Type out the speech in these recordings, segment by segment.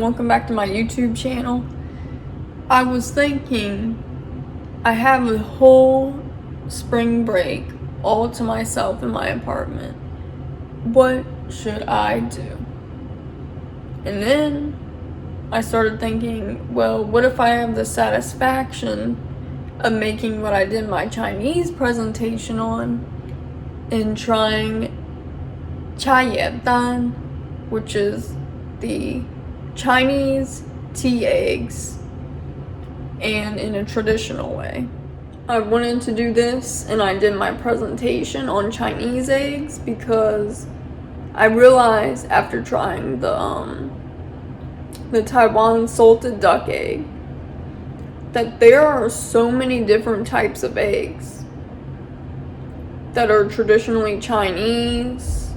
welcome back to my YouTube channel. I was thinking I have a whole spring break all to myself in my apartment. What should I do? And then I started thinking, well, what if I have the satisfaction of making what I did my Chinese presentation on and trying dan, which is the Chinese tea eggs, and in a traditional way. I wanted to do this and I did my presentation on Chinese eggs because I realized after trying the Taiwan salted duck egg that there are so many different types of eggs that are traditionally Chinese,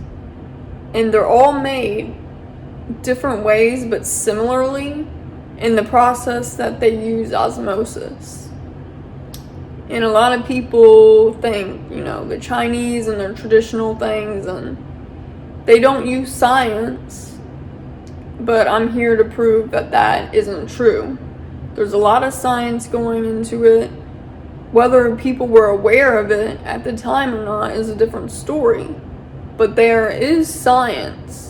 and they're all made different ways but similarly in the process that they use osmosis. And a lot of people think, the Chinese and their traditional things, and they don't use science, but I'm here to prove that that isn't true. There's a lot of science going into it. Whether people were aware of it at the time or not is a different story, but there is science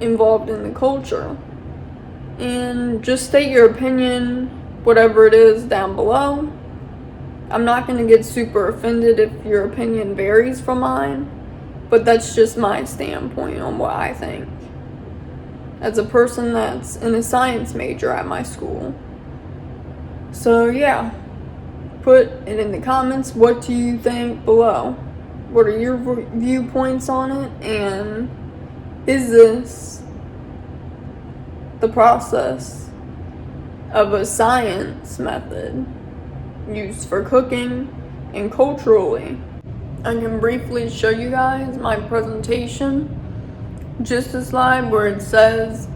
involved in the culture. And just state your opinion, whatever it is, down below. I'm not going to get super offended if your opinion varies from mine, but that's just my standpoint on what I think as a person that's in a science major at my school. So yeah, put it in the comments. What do you think below? What are your viewpoints on it? And is this the process of a science method used for cooking and culturally? I can briefly show you guys my presentation, just a slide where it says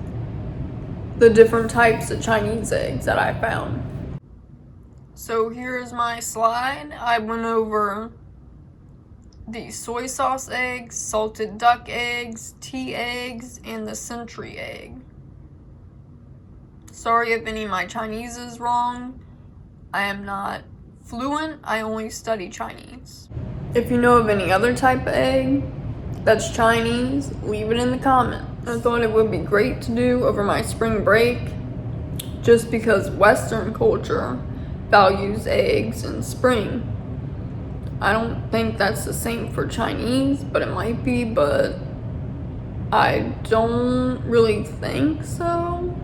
the different types of Chinese eggs that I found. So here's my slide. I went over the soy sauce eggs, salted duck eggs, tea eggs, and the century egg. Sorry if any of my Chinese is wrong. I am not fluent, I only study Chinese. If you know of any other type of egg that's Chinese, leave it in the comments. I thought it would be great to do over my spring break, just because Western culture values eggs in spring. I don't think that's the same for Chinese, but it might be, but I don't really think so.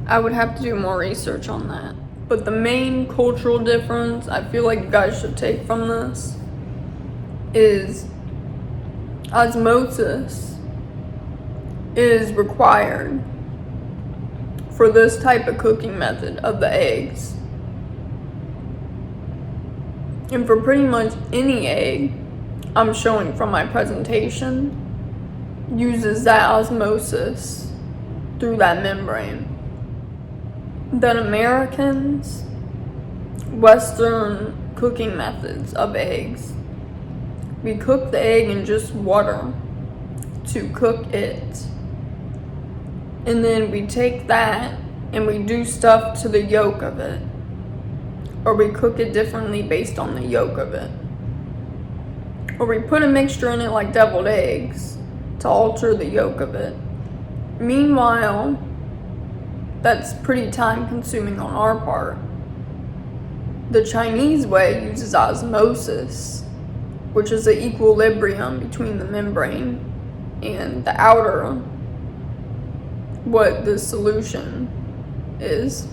I would have to do more research on that. But the main cultural difference I feel like you guys should take from this is osmosis is required for this type of cooking method of the eggs. And for pretty much any egg I'm showing from my presentation uses that osmosis through that membrane. That Americans, Western cooking methods of eggs, we cook the egg in just water to cook it. And then we take that and we do stuff to the yolk of it. Or we cook it differently based on the yolk of it. Or we put a mixture in it like deviled eggs to alter the yolk of it. Meanwhile, that's pretty time consuming on our part. The Chinese way uses osmosis, which is the equilibrium between the membrane and the outer, what the solution is.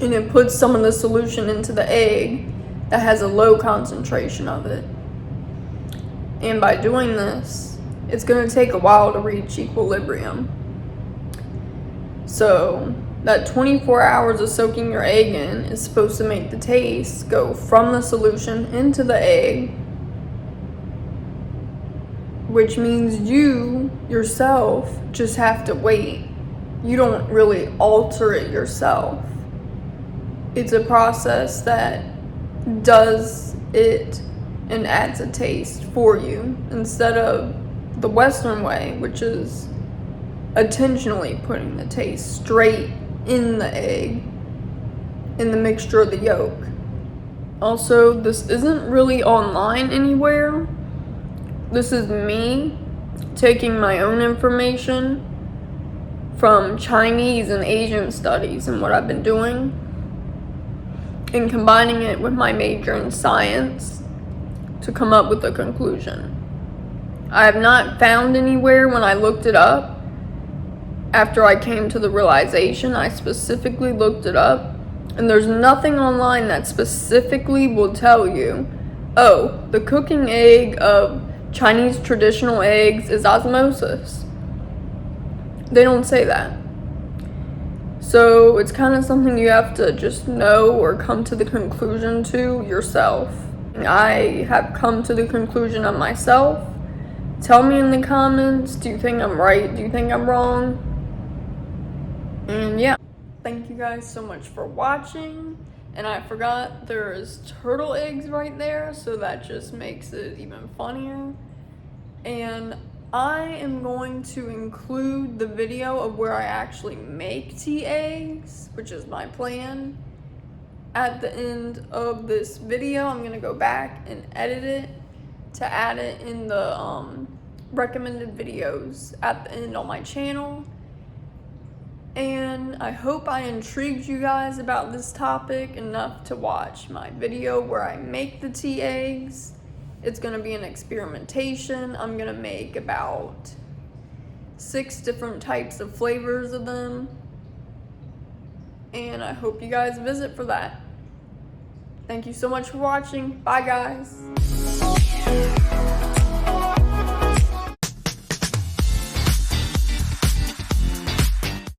And it puts some of the solution into the egg that has a low concentration of it. And by doing this, it's going to take a while to reach equilibrium. So that 24 hours of soaking your egg in is supposed to make the taste go from the solution into the egg, which means you yourself just have to wait. You don't really alter it yourself. It's a process that does it and adds a taste for you instead of the Western way, which is intentionally putting the taste straight in the egg, in the mixture of the yolk. Also, this isn't really online anywhere. This is me taking my own information from Chinese and Asian studies and what I've been doing, and combining it with my major in science to come up with a conclusion. I have not found anywhere when I looked it up. After I came to the realization, I specifically looked it up, and there's nothing online that specifically will tell you, oh, the cooking egg of Chinese traditional eggs is osmosis. They don't say that. So it's kind of something you have to just know or come to the conclusion to yourself. I have come to the conclusion of myself. Tell me in the comments, do you think I'm right? Do you think I'm wrong? And yeah, thank you guys so much for watching. And I forgot there's turtle eggs right there, so that just makes it even funnier. And I am going to include the video of where I actually make tea eggs, which is my plan. At the end of this video, I'm gonna go back and edit it to add it in the recommended videos at the end on my channel. And I hope I intrigued you guys about this topic enough to watch my video where I make the tea eggs. It's gonna be an experimentation. I'm gonna make about 6 different types of flavors of them. And I hope you guys visit for that. Thank you so much for watching. Bye guys.